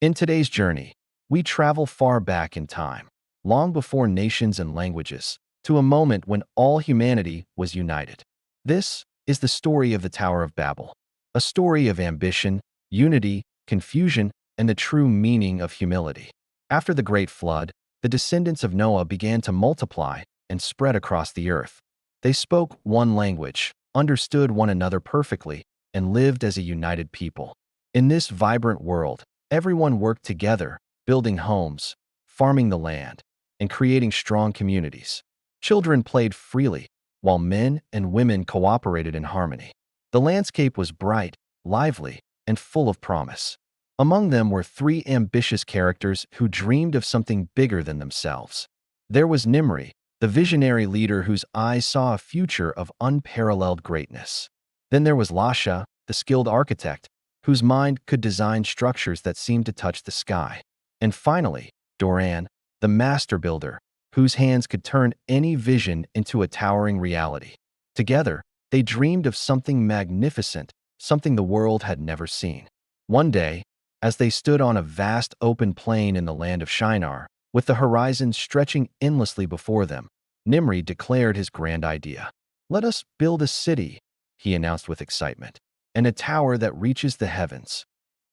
In today's journey, we travel far back in time, long before nations and languages, to a moment when all humanity was united. This is the story of the Tower of Babel, a story of ambition, unity, confusion, and the true meaning of humility. After the Great Flood, the descendants of Noah began to multiply and spread across the earth. They spoke one language, understood one another perfectly, and lived as a united people. In this vibrant world, everyone worked together, building homes, farming the land, and creating strong communities. Children played freely, while men and women cooperated in harmony. The landscape was bright, lively, and full of promise. Among them were three ambitious characters who dreamed of something bigger than themselves. There was Nimri, the visionary leader whose eyes saw a future of unparalleled greatness. Then there was Lasha, the skilled architect, whose mind could design structures that seemed to touch the sky. And finally, Doran, the master builder, whose hands could turn any vision into a towering reality. Together, they dreamed of something magnificent, something the world had never seen. One day, as they stood on a vast open plain in the land of Shinar, with the horizon stretching endlessly before them, Nimri declared his grand idea. "Let us build a city," he announced with excitement, "and a tower that reaches the heavens."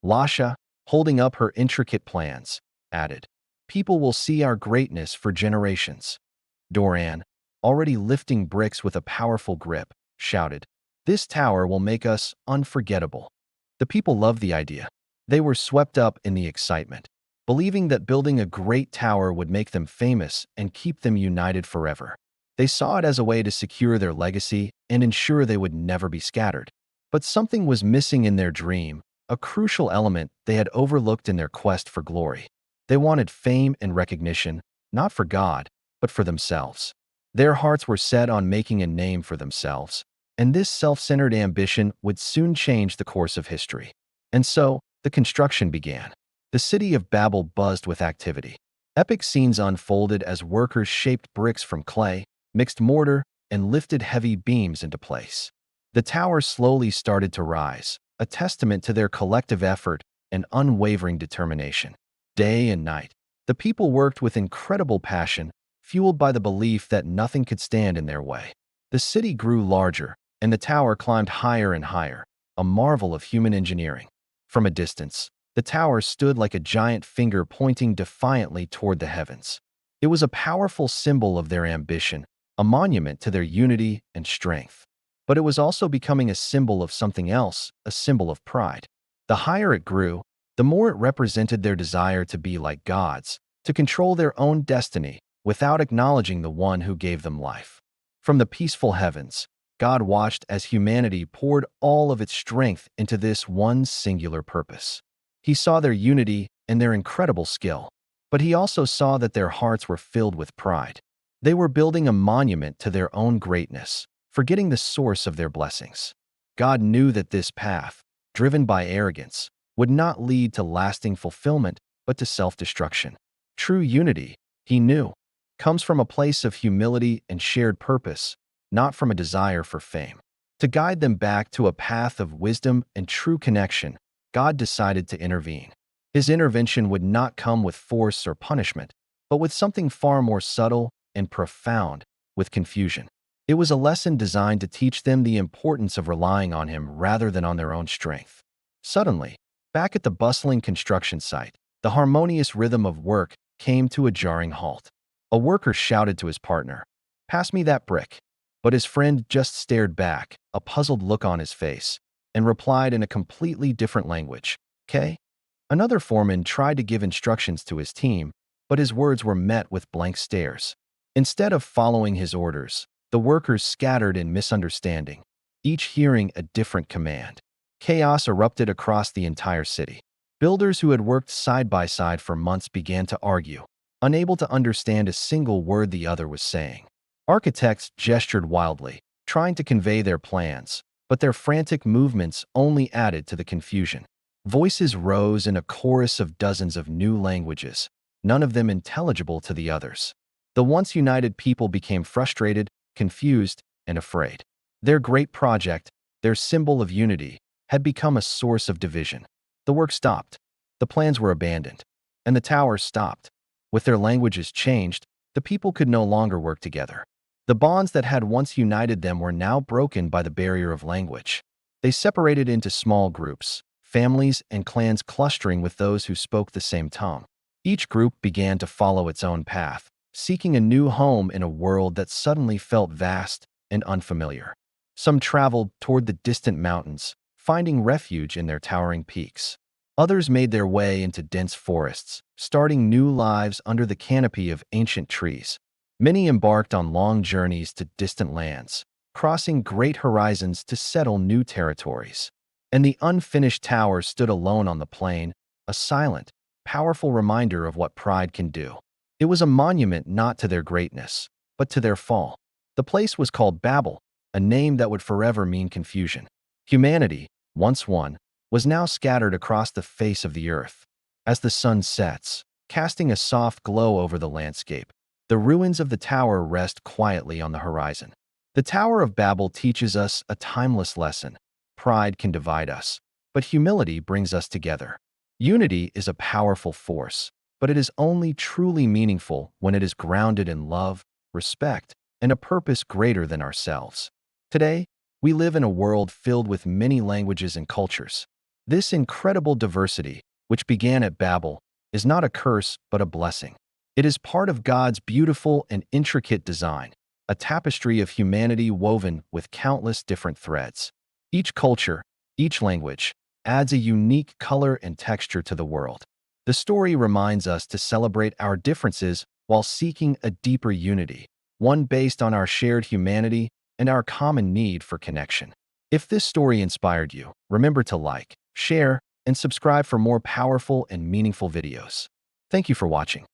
Lasha, holding up her intricate plans, added, "People will see our greatness for generations." Doran, already lifting bricks with a powerful grip, shouted, "This tower will make us unforgettable." The people loved the idea. They were swept up in the excitement, believing that building a great tower would make them famous and keep them united forever. They saw it as a way to secure their legacy and ensure they would never be scattered. But something was missing in their dream, a crucial element they had overlooked in their quest for glory. They wanted fame and recognition, not for God, but for themselves. Their hearts were set on making a name for themselves, and this self-centered ambition would soon change the course of history. And so, the construction began. The city of Babel buzzed with activity. Epic scenes unfolded as workers shaped bricks from clay, mixed mortar, and lifted heavy beams into place. The tower slowly started to rise, a testament to their collective effort and unwavering determination. Day and night, the people worked with incredible passion, fueled by the belief that nothing could stand in their way. The city grew larger, and the tower climbed higher and higher, a marvel of human engineering. From a distance, the tower stood like a giant finger pointing defiantly toward the heavens. It was a powerful symbol of their ambition, a monument to their unity and strength. But it was also becoming a symbol of something else, a symbol of pride. The higher it grew, the more it represented their desire to be like gods, to control their own destiny without acknowledging the one who gave them life. From the peaceful heavens, God watched as humanity poured all of its strength into this one singular purpose. He saw their unity and their incredible skill, but he also saw that their hearts were filled with pride. They were building a monument to their own greatness, forgetting the source of their blessings. God knew that this path, driven by arrogance, would not lead to lasting fulfillment, but to self-destruction. True unity, he knew, comes from a place of humility and shared purpose, not from a desire for fame. To guide them back to a path of wisdom and true connection, God decided to intervene. His intervention would not come with force or punishment, but with something far more subtle and profound, with confusion. It was a lesson designed to teach them the importance of relying on him rather than on their own strength. Suddenly, back at the bustling construction site, the harmonious rhythm of work came to a jarring halt. A worker shouted to his partner, "Pass me that brick." But his friend just stared back, a puzzled look on his face, and replied in a completely different language, "Okay?" Another foreman tried to give instructions to his team, but his words were met with blank stares. Instead of following his orders, the workers scattered in misunderstanding, each hearing a different command. Chaos erupted across the entire city. Builders who had worked side by side for months began to argue, unable to understand a single word the other was saying. Architects gestured wildly, trying to convey their plans, but their frantic movements only added to the confusion. Voices rose in a chorus of dozens of new languages, none of them intelligible to the others. The once united people became frustrated, confused, and afraid. Their great project, their symbol of unity, had become a source of division. The work stopped. the plans were abandoned, and the towers stopped. With their languages changed, the people could no longer work together. The bonds that had once united them were now broken by the barrier of language. They separated into small groups, families and clans clustering with those who spoke the same tongue. Each group began to follow its own path, seeking a new home in a world that suddenly felt vast and unfamiliar. Some traveled toward the distant mountains, finding refuge in their towering peaks. Others made their way into dense forests, starting new lives under the canopy of ancient trees. Many embarked on long journeys to distant lands, crossing great horizons to settle new territories. And the unfinished towers stood alone on the plain, a silent, powerful reminder of what pride can do. It was a monument not to their greatness, but to their fall. The place was called Babel, a name that would forever mean confusion. Humanity, once one, was now scattered across the face of the earth. As the sun sets, casting a soft glow over the landscape, the ruins of the tower rest quietly on the horizon. The Tower of Babel teaches us a timeless lesson. Pride can divide us, but humility brings us together. Unity is a powerful force, but it is only truly meaningful when it is grounded in love, respect, and a purpose greater than ourselves. Today, we live in a world filled with many languages and cultures. This incredible diversity, which began at Babel, is not a curse but a blessing. It is part of God's beautiful and intricate design, a tapestry of humanity woven with countless different threads. Each culture, each language, adds a unique color and texture to the world. The story reminds us to celebrate our differences while seeking a deeper unity, one based on our shared humanity and our common need for connection. If this story inspired you, remember to like, share, and subscribe for more powerful and meaningful videos. Thank you for watching.